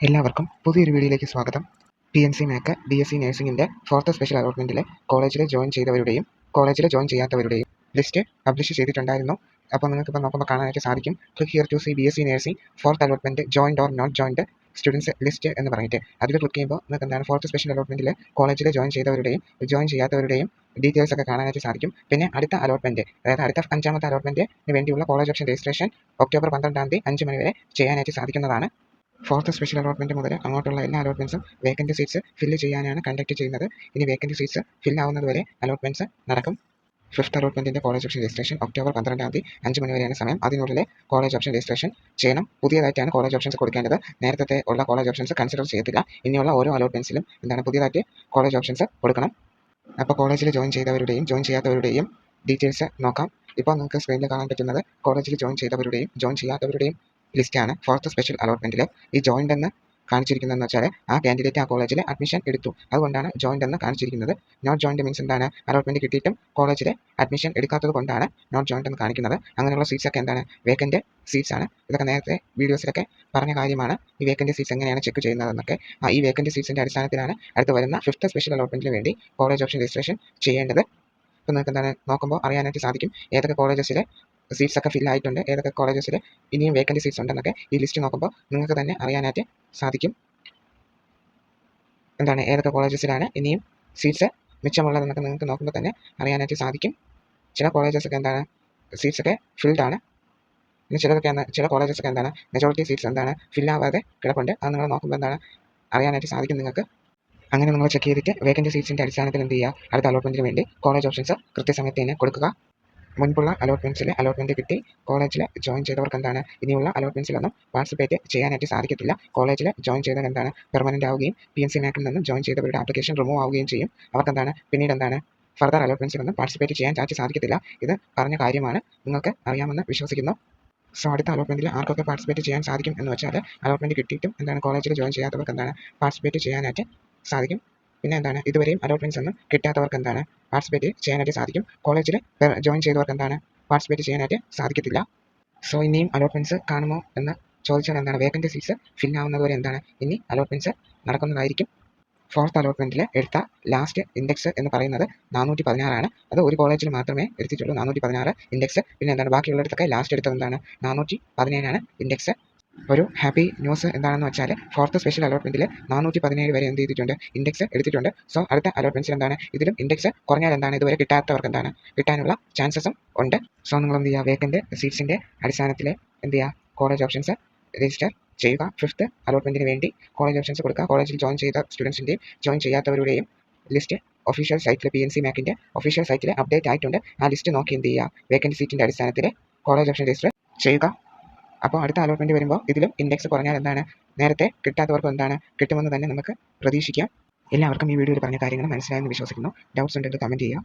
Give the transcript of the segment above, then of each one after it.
എല്ലാവർക്കും പുതിയൊരു വീഡിയോയിലേക്ക് സ്വാഗതം. PNC മാക്ക് BSc നഴ്സിംഗിൻ്റെ 4th സ്പെഷ്യൽ അലോട്ട്മെൻറ്റിൽ കോളേജിൽ ജോയിൻ ചെയ്തവരുടെയും കോളേജിൽ ജോയിൻ ചെയ്യാത്തവരുടെയും ലിസ്റ്റ് പബ്ലിഷ് ചെയ്തിട്ടുണ്ടായിരുന്നു. അപ്പോൾ നിങ്ങൾക്കിപ്പോൾ നോക്കുമ്പോൾ കാണാനായിട്ട് സാധിക്കും. Click here to see BSc nursing 4th allotment joined or not joined students list എന്ന് പറഞ്ഞിട്ട് അതിൽ ക്ലിക്ക് ചെയ്യുമ്പോൾ നിങ്ങൾക്ക് എന്താണ് 4th സ്പെഷ്യൽ അലോട്ട്മെൻറ്റിൽ കോളേജിൽ ജോയിൻ ചെയ്തവരുടെയും ജോയിൻ ചെയ്യാത്തവരുടെയും ഡീറ്റെയിൽസ് ഒക്കെ കാണാനായിട്ട് സാധിക്കും. പിന്നെ അടുത്ത അലോട്ട്മെൻറ്റ്, അതായത് അടുത്ത 5ാമത്തെ അലോട്ട്മെൻറ്റിന് വേണ്ടിയുള്ള കോളേജ് ഓപ്ഷൻ രജിസ്ട്രേഷൻ ഒക്ടോബർ 12 5 മണി വരെ ചെയ്യാനായിട്ട് സാധിക്കുന്നതാണ്. 4th സ്പെഷ്യൽ അലോട്ട്മെൻറ്റ് മുതൽ അങ്ങോട്ടുള്ള എല്ലാ അലോട്ട്മെൻറ്റ്സും വേക്കൻറ്റ് സീറ്റ്സ് ഫില്ല് ചെയ്യാനാണ് കണ്ടക്ട് ചെയ്യുന്നത്. ഇനി വേക്കൻറ്റ് സീറ്റ്സ് ഫില്ല് ആവുന്നത് വരെ അലോട്ട്മെൻറ്റ്സ് നടക്കും. 5th അലോട്ട്മെൻറ്റിൻ്റെ കോളേജ് ഓപ്ഷൻ രജിസ്ട്രേഷൻ ഒക്ടോബർ 12 5 മണി വരെയാണ് സമയം. അതിനുള്ളിൽ കോളേജ് ഓപ്ഷൻ രജിസ്ട്രേഷൻ ചെയ്യണം. പുതിയതായിട്ടാണ് കോളേജ് ഓപ്ഷൻസ് കൊടുക്കേണ്ടത്. നേരത്തെ ഉള്ള കോളേജ് ഓപ്ഷൻസ് കൺസിഡർ ചെയ്യത്തില്ല. ഇനിയുള്ള ഓരോ അലോട്ട്മെൻറ്റ്സിലും പുതിയതായിട്ട് കോളേജ് ഓപ്ഷൻസ് കൊടുക്കണം. അപ്പോൾ കോളേജിൽ ജോയിൻ ചെയ്തവരുടെയും ജോയിൻ ചെയ്യാത്തവരുടെയും ഡീറ്റെയിൽസ് നോക്കാം. ഇപ്പോൾ നിങ്ങൾക്ക് സ്ക്രീനിൽ കാണാൻ പറ്റുന്നത് കോളേജിൽ ജോയിൻ ചെയ്തവരുടെയും ജോയിൻ ചെയ്യാത്തവരുടെയും ലിസ്റ്റാണ്. 4th സ്പെഷ്യൽ അലോട്ട്മെൻറ്റിൽ ഈ ജോയിൻഡ് എന്ന് കാണിച്ചിരിക്കുന്നതെന്ന് വെച്ചാൽ ആ കാൻഡിഡേറ്റ് ആ കോളേജിൽ അഡ്മിഷൻ എടുത്തു, അതുകൊണ്ടാണ് ജോയിൻഡ് എന്ന് കാണിച്ചിരിക്കുന്നത്. നോട്ട് ജോയിൻഡ് മീൻസ് എന്താണ്? അലോട്ട്മെൻറ്റ് കിട്ടിയിട്ടും കോളേജിൽ അഡ്മിഷൻ എടുക്കാത്തത് കൊണ്ടാണ് നോട്ട് ജോയിൻഡ് എന്ന് കാണിക്കുന്നത്. അങ്ങനെയുള്ള സീറ്റ്സ് ഒക്കെ വേക്കൻറ്റ് സീറ്റ്സ് ആണ്. ഇതൊക്കെ നേരത്തെ വീഡിയോസിലൊക്കെ പറഞ്ഞ കാര്യമാണ്. ഈ വേക്കൻറ്റ് സീറ്റ്സ് എങ്ങനെയാണ് ചെക്ക് ചെയ്യുന്നതെന്നൊക്കെ. ഈ വേക്കൻറ്റ് സീറ്റ്സിൻ്റെ അടിസ്ഥാനത്തിലാണ് അടുത്ത് വരുന്ന 5th സ്പെഷ്യൽ അലോട്ട്മെൻറ്റിന് വേണ്ടി കോളേജ് ഓപ്ഷൻ രജിസ്ട്രേഷൻ ചെയ്യേണ്ടത്. ഇപ്പോൾ നിങ്ങൾക്ക് നോക്കുമ്പോൾ അറിയാനായിട്ട് സാധിക്കും ഏതൊക്കെ കോളേജസിൽ സീറ്റ്സ് ഒക്കെ ഫിൽ ആയിട്ടുണ്ട്, ഏതൊക്കെ കോളേജസിൽ ഇനിയും വേക്കൻറ്റ് സീറ്റ്സ് ഉണ്ടെന്നൊക്കെ. ഈ ലിസ്റ്റ് നോക്കുമ്പോൾ നിങ്ങൾക്ക് തന്നെ അറിയാനായിട്ട് സാധിക്കും ഏതൊക്കെ കോളേജസിലാണ് ഇനിയും സീറ്റ്സ് മിച്ചമുള്ളതെന്നൊക്കെ നിങ്ങൾക്ക് നോക്കുമ്പോൾ തന്നെ അറിയാനായിട്ട് സാധിക്കും. ചില കോളേജസൊക്കെ സീറ്റ്സ് ഒക്കെ ഫിൽഡ് ആണ്. ഇനി ചില കോളേജസൊക്കെ മെജോറിറ്റി സീറ്റ്സ് ഫില്ലാവാതെ കിടപ്പുണ്ട്. അത് നിങ്ങൾ നോക്കുമ്പോൾ അറിയാനായിട്ട് സാധിക്കും നിങ്ങൾക്ക്. അങ്ങനെ നിങ്ങൾ ചെക്ക് ചെയ്തിട്ട് വേക്കൻറ്റ് സീറ്റ്സിൻ്റെ അടിസ്ഥാനത്തിൽ എന്ത് ചെയ്യുക, അടുത്ത അലോട്ട്മെൻറ്റിന് വേണ്ടി കോളേജ് ഓപ്ഷൻസ് കൃത്യസമയത്ത് തന്നെ കൊടുക്കുക. മുൻപുള്ള അലോട്ട്മെൻറ്റ്സിൽ അലോട്ട്മെൻറ്റ് കിട്ടി കോളേജിൽ ജോയിൻ ചെയ്തവർക്ക് ഇനിയുള്ള അലോട്ട്മെൻറ്റ്സിലൊന്നും പാർട്ടിസിപ്പേറ്റ് ചെയ്യാനായിട്ട് സാധിക്കത്തില്ല. കോളേജിൽ ജോയിൻ ചെയ്തവർ പെർമനൻ്റ് ആവുകയും PNC മാക്കിൽ നിന്നും ജോയിൻ ചെയ്തവരുടെ ആപ്ലിക്കേഷൻ റിമൂവ് ആവുകയും ചെയ്യും. അവർക്ക് പിന്നീട് ഫർദർ അലോട്ട്മെൻറ്റ്സിലൊന്നും പാർട്ടിസിപ്പേറ്റ് ചെയ്യാൻ സാധിക്കത്തില്ല. ഇത് പറഞ്ഞ കാര്യമാണ്, നിങ്ങൾക്ക് അറിയാമെന്ന് വിശ്വസിക്കുന്നു. സോ അടുത്ത അലോട്ട്മെൻറ്റിൽ ആർക്കൊക്കെ പാർട്ടിസിപ്പേറ്റ് ചെയ്യാൻ സാധിക്കും എന്ന് വെച്ചാൽ അലോട്ട്മെൻറ്റ് കിട്ടിയിട്ടും കോളേജിൽ ജോയിൻ ചെയ്യാത്തവർക്ക് പാർട്ടിസിപ്പേറ്റ് ചെയ്യാനായിട്ട് സാധിക്കും. പിന്നെ ഇതുവരെയും അലോട്ട്മെൻറ്റ്സ് ഒന്നും കിട്ടാത്തവർക്ക് പാർട്ടിസിപ്പേറ്റ് ചെയ്യാനായിട്ട് സാധിക്കും. കോളേജിൽ ജോയിൻ ചെയ്തവർക്ക് പാർട്ടിസിപ്പേറ്റ് ചെയ്യാനായിട്ട് സാധിക്കത്തില്ല. സോ ഇനിയും അലോട്ട്മെൻറ്റ്സ് കാണുമോ എന്ന് ചോദിച്ചാൽ വേക്കൻറ്റ് സീറ്റ്സ് ഫിൽ ആവുന്നതുവരെ ഇനി അലോട്ട്മെൻറ്റ്സ് നടക്കുന്നതായിരിക്കും. 4th അലോട്ട്മെൻറ്റിൽ എടുത്ത ലാസ്റ്റ് ഇൻഡെക്സ് എന്ന് പറയുന്നത് 416 ആണ്. അത് ഒരു കോളേജിൽ മാത്രമേ എടുത്തിട്ടുള്ളൂ 416 ഇൻഡെക്സ്. പിന്നെ ബാക്കിയുള്ളിടത്തൊക്കെ ലാസ്റ്റ് എടുത്തത് 417 ആണ് ഇൻഡെക്സ്. ഒരു ഹാപ്പി ന്യൂസ് എന്താണെന്ന് വെച്ചാൽ 4th സ്പെഷ്യൽ അലോട്ട്മെൻറ്റിൽ 417 വരെ എന്ത് ചെയ്തിട്ടുണ്ട്, ഇൻഡെക്സ് എടുത്തിട്ടുണ്ട്. സോ അടുത്ത അലോട്ട്മെൻറ്റ്സിൽ ഇതിലും ഇൻഡെക്സ് കുറഞ്ഞാൽ ഇതുവരെ കിട്ടാത്തവർക്ക് കിട്ടാനുള്ള ചാൻസസും ഉണ്ട്. സോ നിങ്ങൾ എന്ത് ചെയ്യുക, വേക്കൻറ്റ് സീറ്റ്സിൻ്റെ അടിസ്ഥാനത്തിൽ എന്ത് ചെയ്യുക, കോളേജ് ഓപ്ഷൻസ് രജിസ്റ്റർ ചെയ്യുക. 5th അലോട്ട്മെൻറ്റിന് വേണ്ടി കോളേജ് ഓപ്ഷൻസ് കൊടുക്കുക. കോളേജിൽ ജോയിൻ ചെയ്ത സ്റ്റുഡൻസിൻ്റെയും ജോയിൻ ചെയ്യാത്തവരുടെയും ലിസ്റ്റ് ഒഫീഷ്യൽ സൈറ്റിൽ PNC മാക്കിൻ്റെ ഒഫീഷ്യൽ സൈറ്റിൽ അപ്ഡേറ്റ് ആയിട്ടുണ്ട്. ആ ലിസ്റ്റ് നോക്കി എന്ത് ചെയ്യുക, വേക്കൻറ്റ് സീറ്റിൻ്റെ അടിസ്ഥാനത്തിൽ കോളേജ് ഓപ്ഷൻ രജിസ്റ്റർ ചെയ്യുക. അപ്പോൾ അടുത്ത അലോട്ട്മെൻറ്റ് വരുമ്പോൾ ഇതിലും ഇൻഡെക്സ് കുറഞ്ഞാൽ നേരത്തെ കിട്ടാത്തവർക്ക് കിട്ടുമെന്ന് തന്നെ നമുക്ക് പ്രതീക്ഷിക്കാം. എല്ലാവർക്കും ഈ വീഡിയോയിൽ പറഞ്ഞ കാര്യങ്ങൾ മനസ്സിലായെന്ന് വിശ്വസിക്കുന്നു. ഡൗട്ട്സ് ഉണ്ടെങ്കിൽ കമൻറ്റ് ചെയ്യുക.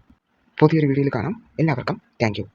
പുതിയൊരു വീഡിയോയിൽ കാണാം. എല്ലാവർക്കും താങ്ക് യു.